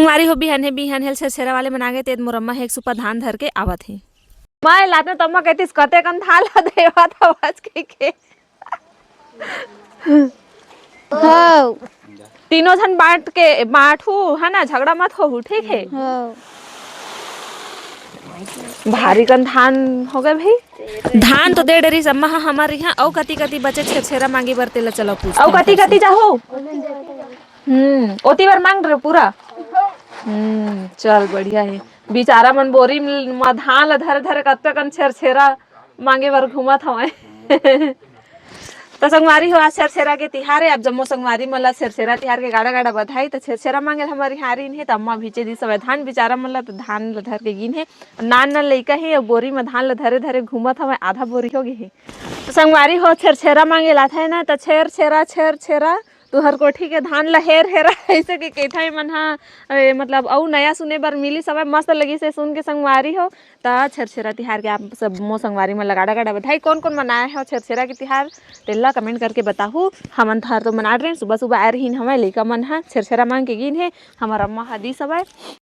संगवारी हो बिहान हेल छेरा वाले मना गए तेज मोरम्मा है एक सुपा धान धर के आवत है मैं लाते तम्मा कहतीस कते कन थाल देवा था बस के हो तीनों जन बांटू है ना झगड़ा मत हो ठीक है भारी कन धान हो गए भाई धान तो दे डरी सम्मा हमारे यहाँ औ कति कति बचे छेरा मांगी बरते ला चलो पूछ औ कति कति जाहो ओती बार मांग रहे पूरा चल बढ़िया है बेचारा मन बोरी में धान ला धर धर कत्ते कन छेरा मांगे बर घूमत हवे तो संगवारी हो आज छेरा के तिहार है अब जम्मो संगवारी मला छेरा तिहार के गाड़ा गाड़ा बधाई तो छेरा मांगे हमारी हारिन है तो अम्मा भीचे दी सब धान बेचारा मला तो धान ला धर के गिन है नान नान लइका है बोरी में धान ला धरे धरे घूमत हवे आधा बोरी हो गई है तो संगवारी हो छेरा मांगे लात है ना तो छेरा तुहर कोठी के धान ला हेरा ऐसे के केठा मन हा मतलब औ नया सुने बर मिली समय मस्त लगी से सुन के संगवारी हो ता छेरा तिहार के आप सब मो संगवारी में लगाड़ा गाड़ा बधाई कौन कौन मनाए हो छेरा के तिहार तेला कमेंट करके बताहू हमन थार तो मना रहे सुबह सुबह आ रही हमें लइका मन हा छेरा मांग के गिन है हमार अम्मा हदी सब